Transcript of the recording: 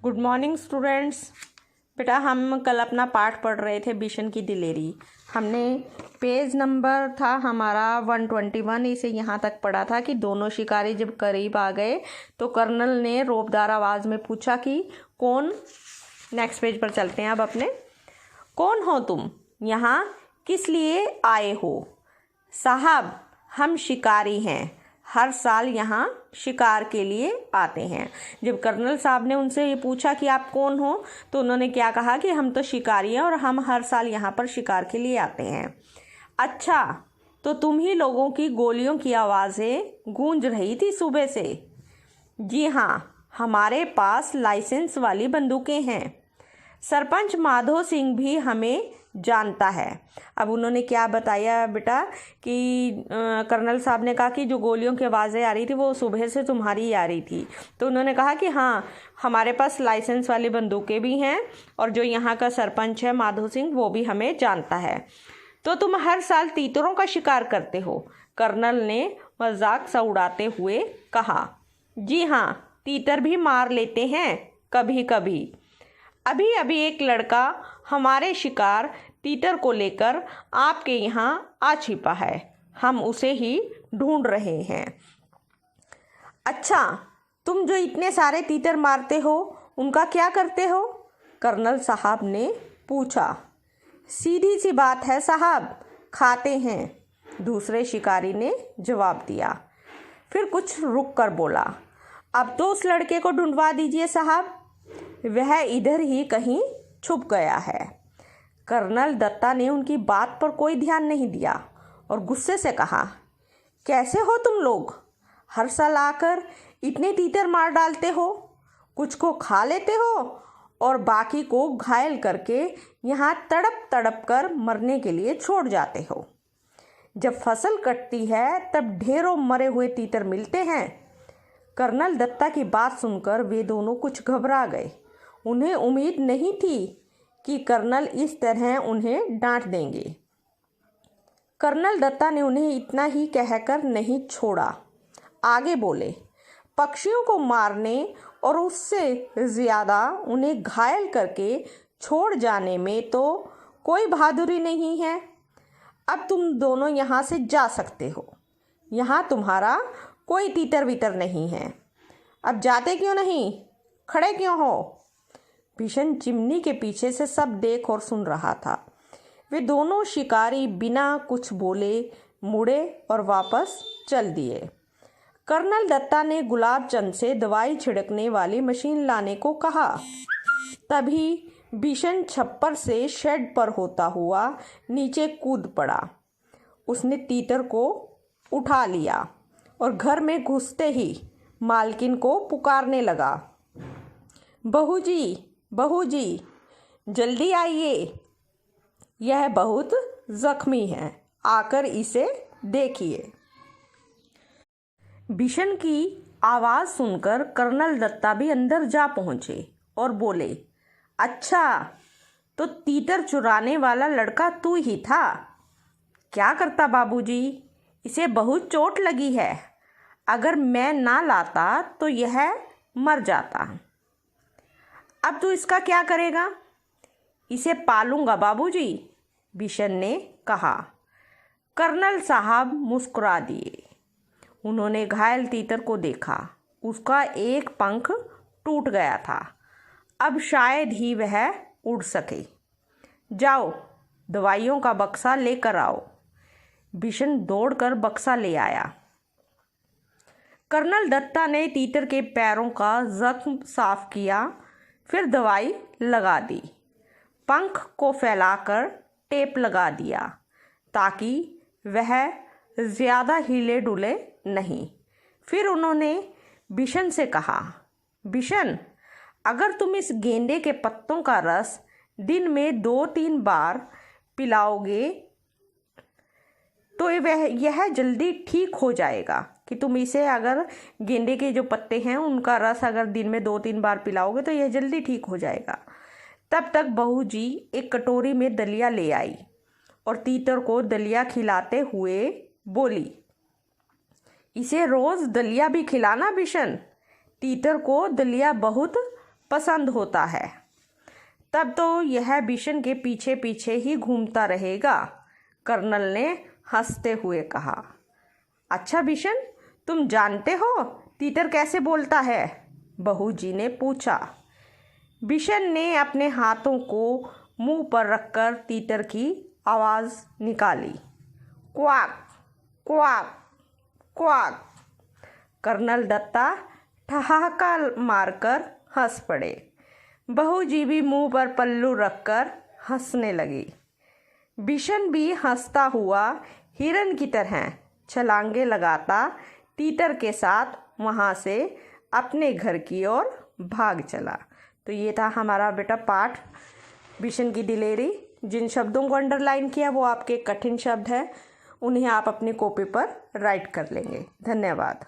Good morning students. बेटा हम कल अपना पाठ पढ़ रहे थे बिशन की दिलेरी। हमने पेज नंबर था हमारा 121 इसे यहाँ तक पढ़ा था कि दोनों शिकारी जब करीब आ गए तो कर्नल ने रोबदार आवाज़ में पूछा कि कौन। नेक्स्ट पेज पर चलते हैं अब अपने। कौन हो तुम, यहाँ किस लिए आए हो? साहब हम शिकारी हैं, हर साल यहाँ शिकार के लिए आते हैं। जब कर्नल साहब ने उनसे ये पूछा कि आप कौन हो तो उन्होंने क्या कहा कि हम तो शिकारी हैं और हम हर साल यहाँ पर शिकार के लिए आते हैं। अच्छा, तो तुम ही लोगों की गोलियों की आवाज़ें गूंज रही थी सुबह से? जी हाँ, हमारे पास लाइसेंस वाली बंदूकें हैं। सरपंच माधो सिंह भी हमें जानता है। अब उन्होंने क्या बताया बेटा कि कर्नल साहब ने कहा कि जो गोलियों की आवाज़ें आ रही थी वो सुबह से तुम्हारी आ रही थी। तो उन्होंने कहा कि हाँ, हमारे पास लाइसेंस वाली बंदूकें भी हैं और जो यहाँ का सरपंच है माधो सिंह वो भी हमें जानता है। तो तुम हर साल तीतरों का शिकार करते हो? कर्नल ने मजाक सा उड़ाते हुए कहा। जी हाँ, तीतर भी मार लेते हैं कभी कभी। अभी अभी एक लड़का हमारे शिकार तीतर को लेकर आपके यहाँ आ छिपा है, हम उसे ही ढूंढ रहे हैं। अच्छा, तुम जो इतने सारे तीतर मारते हो उनका क्या करते हो? कर्नल साहब ने पूछा। सीधी सी बात है साहब, खाते हैं, दूसरे शिकारी ने जवाब दिया। फिर कुछ रुक कर बोला, अब तो उस लड़के को ढूंढवा दीजिए साहब, वह इधर ही कहीं छुप गया है। कर्नल दत्ता ने उनकी बात पर कोई ध्यान नहीं दिया और गुस्से से कहा, कैसे हो तुम लोग? हर साल आकर इतने तीतर मार डालते हो, कुछ को खा लेते हो और बाकी को घायल करके यहाँ तड़प तड़प कर मरने के लिए छोड़ जाते हो। जब फसल कटती है तब ढेरों मरे हुए तीतर मिलते हैं। कर्नल दत्ता की बात सुनकर वे दोनों कुछ घबरा गए। उन्हें उम्मीद नहीं थी कि कर्नल इस तरह उन्हें डांट देंगे। कर्नल दत्ता ने उन्हें इतना ही कहकर नहीं छोड़ा, आगे बोले, पक्षियों को मारने और उससे ज़्यादा उन्हें घायल करके छोड़ जाने में तो कोई बहादुरी नहीं है। अब तुम दोनों यहाँ से जा सकते हो, यहाँ तुम्हारा कोई तीतर बीतर नहीं है। अब जाते क्यों नहीं, खड़े क्यों हो? बिशन चिमनी के पीछे से सब देख और सुन रहा था। वे दोनों शिकारी बिना कुछ बोले मुड़े और वापस चल दिए। कर्नल दत्ता ने गुलाब चंद से दवाई छिड़कने वाली मशीन लाने को कहा। तभी बिशन छप्पर से शेड पर होता हुआ नीचे कूद पड़ा। उसने तीतर को उठा लिया और घर में घुसते ही मालकिन को पुकारने लगा, बहू जी, बहू जी, जल्दी आइए, यह बहुत जख्मी है, आकर इसे देखिए। बिशन की आवाज़ सुनकर कर्नल दत्ता भी अंदर जा पहुँचे और बोले, अच्छा, तो तीतर चुराने वाला लड़का तू ही था? क्या करता बाबूजी, इसे बहुत चोट लगी है, अगर मैं ना लाता तो यह मर जाता। अब तू इसका क्या करेगा? इसे पालूंगा बाबूजी, बिशन ने कहा। कर्नल साहब मुस्कुरा दिए। उन्होंने घायल तीतर को देखा, उसका एक पंख टूट गया था, अब शायद ही वह उड़ सके। जाओ, दवाइयों का बक्सा लेकर आओ। बिशन दौड़कर बक्सा ले आया। कर्नल दत्ता ने तीतर के पैरों का जख्म साफ किया, फिर दवाई लगा दी, पंख को फैलाकर टेप लगा दिया ताकि वह ज़्यादा हिले डुले नहीं। फिर उन्होंने बिशन से कहा, बिशन, अगर तुम इस गेंदे के पत्तों का रस दिन में 2-3 बार पिलाओगे तो यह जल्दी ठीक हो जाएगा। कि तुम इसे अगर गेंदे के जो पत्ते हैं उनका रस अगर दिन में 2-3 बार पिलाओगे तो यह जल्दी ठीक हो जाएगा। तब तक बहू जी एक कटोरी में दलिया ले आई और तीतर को दलिया खिलाते हुए बोली, इसे रोज़ दलिया भी खिलाना बिशन, तीतर को दलिया बहुत पसंद होता है, तब तो यह बिशन के पीछे पीछे ही घूमता रहेगा, कर्नल ने हंसते हुए कहा। अच्छा बिशन, तुम जानते हो तीतर कैसे बोलता है? बहू जी ने पूछा। बिशन ने अपने हाथों को मुंह पर रखकर तीतर की आवाज़ निकाली। Quack quack quack. Colonel Datta ठहाका मारकर हंस पड़े। बहू जी भी मुंह पर पल्लू रखकर हंसने लगी। बिशन भी हंसता हुआ हिरन की तरह छलांगे लगाता तीतर के साथ वहाँ से अपने घर की ओर भाग चला। तो ये था हमारा बेटा पाठ बिशन की दिलेरी। जिन शब्दों को अंडरलाइन किया वो आपके कठिन शब्द हैं, उन्हें आप अपनी कॉपी पर राइट कर लेंगे। धन्यवाद।